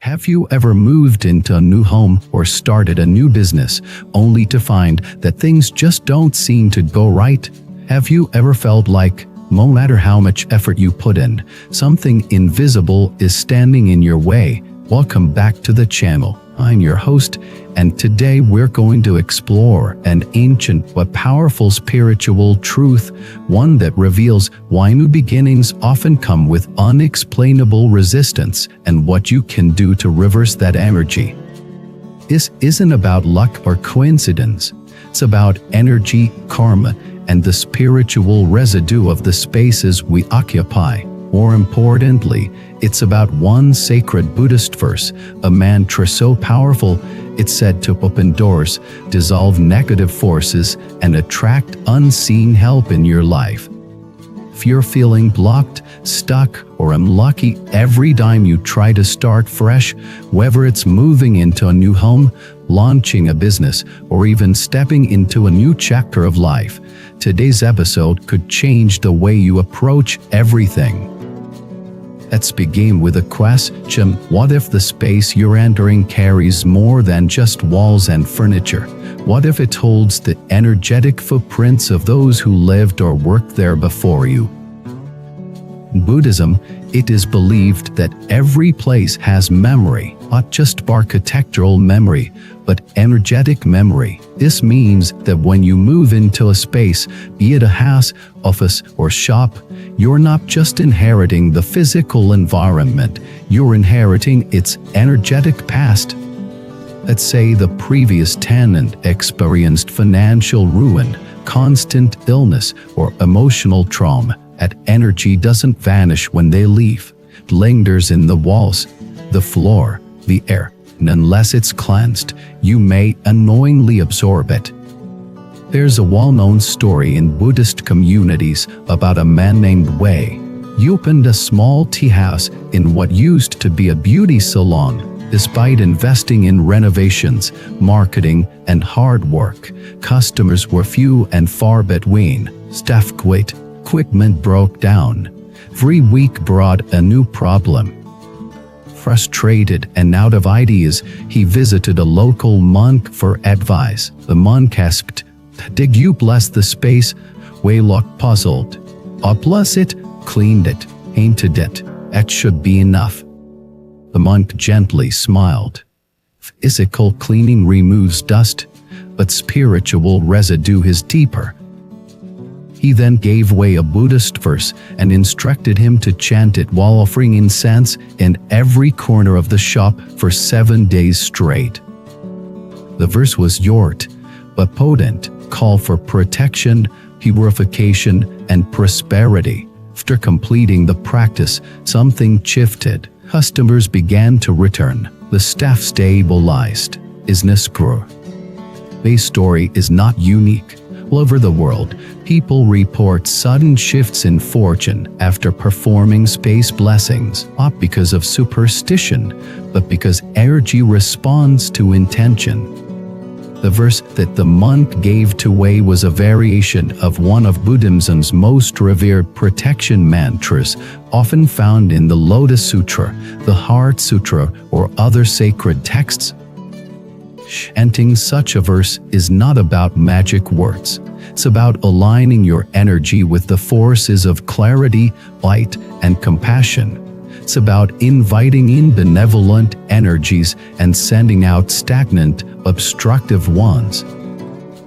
Have you ever moved into a new home or started a new business only to find that things just don't seem to go right? Have you ever felt like, no matter how much effort you put in, something invisible is standing in your way? Welcome back to the channel. I'm your host, and today we're going to explore an ancient but powerful spiritual truth, one that reveals why new beginnings often come with unexplainable resistance and what you can do to reverse that energy. This isn't about luck or coincidence. It's about energy, karma, and the spiritual residue of the spaces we occupy. More importantly, it's about one sacred Buddhist verse, a mantra so powerful it's said to open doors, dissolve negative forces, and attract unseen help in your life. If you're feeling blocked, stuck, or unlucky every time you try to start fresh, whether it's moving into a new home, launching a business, or even stepping into a new chapter of life, today's episode could change the way you approach everything. Let's begin with a question. What if the space you're entering carries more than just walls and furniture? What if it holds the energetic footprints of those who lived or worked there before you? In Buddhism, it is believed that every place has memory, not just architectural memory, but energetic memory. This means that when you move into a space, be it a house, office, or shop, you're not just inheriting the physical environment, you're inheriting its energetic past. Let's say the previous tenant experienced financial ruin, constant illness, or emotional trauma. That energy doesn't vanish when they leave. It lingers in the walls, the floor, the air, and unless it's cleansed, you may unknowingly absorb it. There's a well-known story in Buddhist communities about a man named Wei. He opened a small tea house in what used to be a beauty salon. Despite investing in renovations, marketing, and hard work, customers were few and far between. Staff quit, equipment broke down. Every week brought a new problem. Frustrated and out of ideas, he visited a local monk for advice. The monk asked, "Did you bless the space?" Wei looked puzzled. "I bless it, cleaned it, painted it. That should be enough." The monk gently smiled. Physical cleaning removes dust, but spiritual residue is deeper. He then gave Wei a Buddhist verse and instructed him to chant it while offering incense in every corner of the shop for 7 days straight. The verse was short but potent, call for protection, purification, and prosperity. After completing the practice, something shifted. Customers began to return. The staff stabilized. Business grew. Wei's story is not unique. All over the world, people report sudden shifts in fortune after performing space blessings, not because of superstition, but because energy responds to intention. The verse that the monk gave to Wei was a variation of one of Buddhism's most revered protection mantras, often found in the Lotus Sutra, the Heart Sutra, or other sacred texts. Chanting such a verse is not about magic words. It's about aligning your energy with the forces of clarity, light, and compassion. It's about inviting in benevolent energies and sending out stagnant, obstructive ones.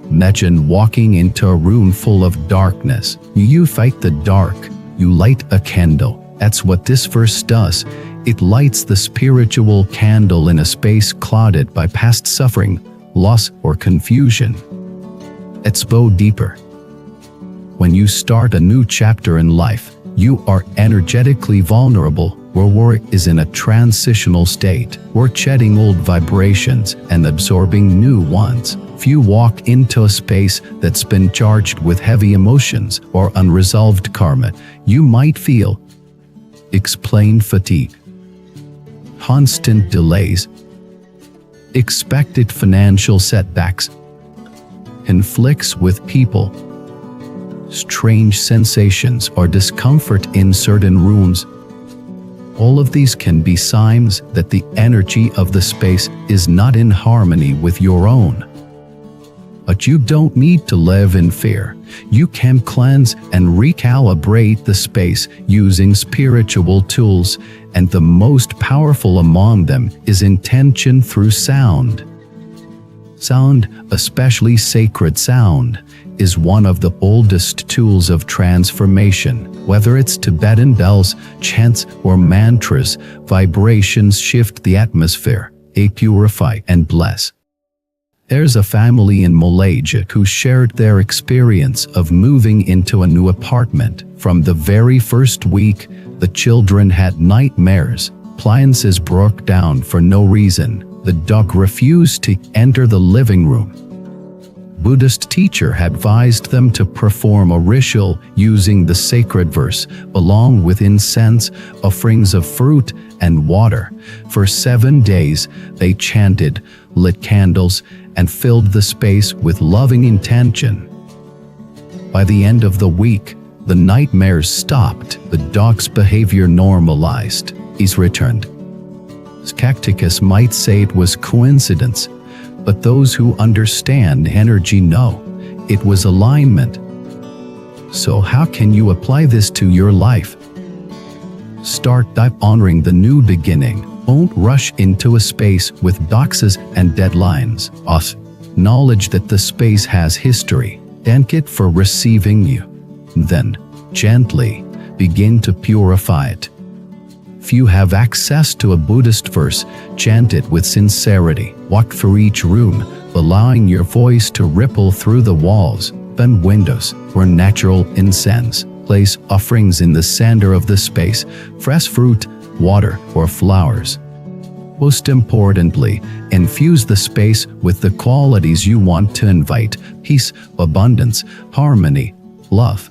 Imagine walking into a room full of darkness. You fight the dark. You light a candle. That's what this verse does. It lights the spiritual candle in a space clouded by past suffering, loss, or confusion. Let's go deeper. When you start a new chapter in life, you are energetically vulnerable. Your work is in a transitional state. We're shedding old vibrations and absorbing new ones. If you walk into a space that's been charged with heavy emotions or unresolved karma, you might feel explained fatigue, constant delays, expected financial setbacks, conflicts with people, strange sensations or discomfort in certain rooms. All of these can be signs that the energy of the space is not in harmony with your own. But you don't need to live in fear. You can cleanse and recalibrate the space using spiritual tools, and the most powerful among them is intention through sound. Sound, especially sacred sound, is one of the oldest tools of transformation. Whether it's Tibetan bells, chants, or mantras, vibrations shift the atmosphere, they purify and bless. There's a family in Malaysia who shared their experience of moving into a new apartment. From the very first week, the children had nightmares. Appliances broke down for no reason. The dog refused to enter the living room. Buddhist teacher had advised them to perform a ritual using the sacred verse, along with incense, offerings of fruit, and water. For 7 days, they chanted, lit candles, and filled the space with loving intention. By the end of the week, the nightmares stopped. The dog's behavior normalized. He's returned. Skeptics might say it was coincidence, but those who understand energy know it was alignment. So how can you apply this to your life? Start by honoring the new beginning. Don't rush into a space with boxes and deadlines. Acknowledge that the space has history. Thank it for receiving you. Then, gently, begin to purify it. If you have access to a Buddhist verse, chant it with sincerity. Walk through each room, allowing your voice to ripple through the walls and windows. For natural incense, place offerings in the center of the space, fresh fruit, water, or flowers. Most importantly, infuse the space with the qualities you want to invite: peace, abundance, harmony, love.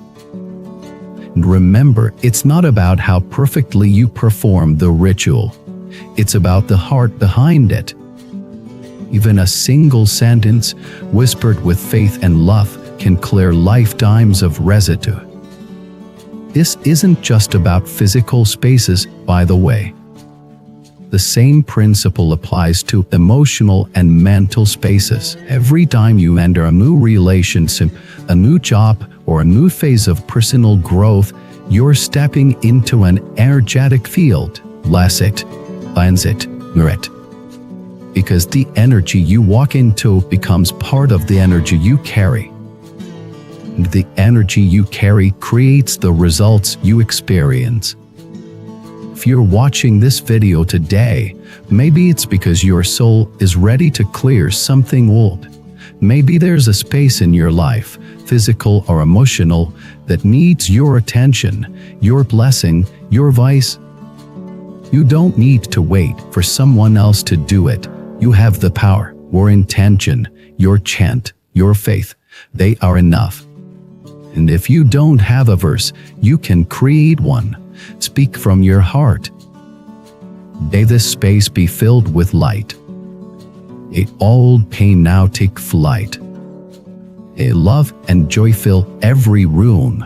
And remember, it's not about how perfectly you perform the ritual. It's about the heart behind it. Even a single sentence, whispered with faith and love, can clear lifetimes of residue. This isn't just about physical spaces, by the way. The same principle applies to emotional and mental spaces. Every time you enter a new relationship, a new job, or a new phase of personal growth, you're stepping into an energetic field. Bless it, cleanse it, mirror it. Because the energy you walk into becomes part of the energy you carry. And the energy you carry creates the results you experience. If you're watching this video today, maybe it's because your soul is ready to clear something old. Maybe there's a space in your life, physical or emotional, that needs your attention, your blessing, your voice. You don't need to wait for someone else to do it. You have the power. Your intention, your chant, your faith, they are enough. And if you don't have a verse, you can create one. Speak from your heart. May this space be filled with light. A old pain now take flight. A love and joy fill every room.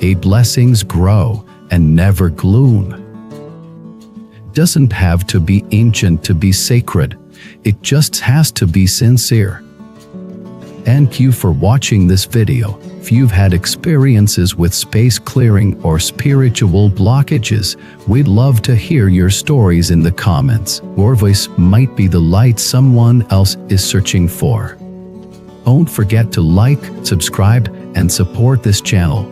A blessings grow and never gloom. Doesn't have to be ancient to be sacred. It just has to be sincere. Thank you for watching this video. If you've had experiences with space clearing or spiritual blockages, we'd love to hear your stories in the comments. Your voice might be the light someone else is searching for. Don't forget to like, subscribe, and support this channel.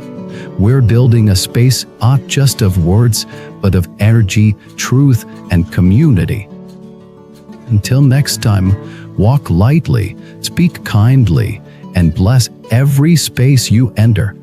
We're building a space not just of words, but of energy, truth, and community. Until next time, walk lightly, speak kindly, and bless every space you enter.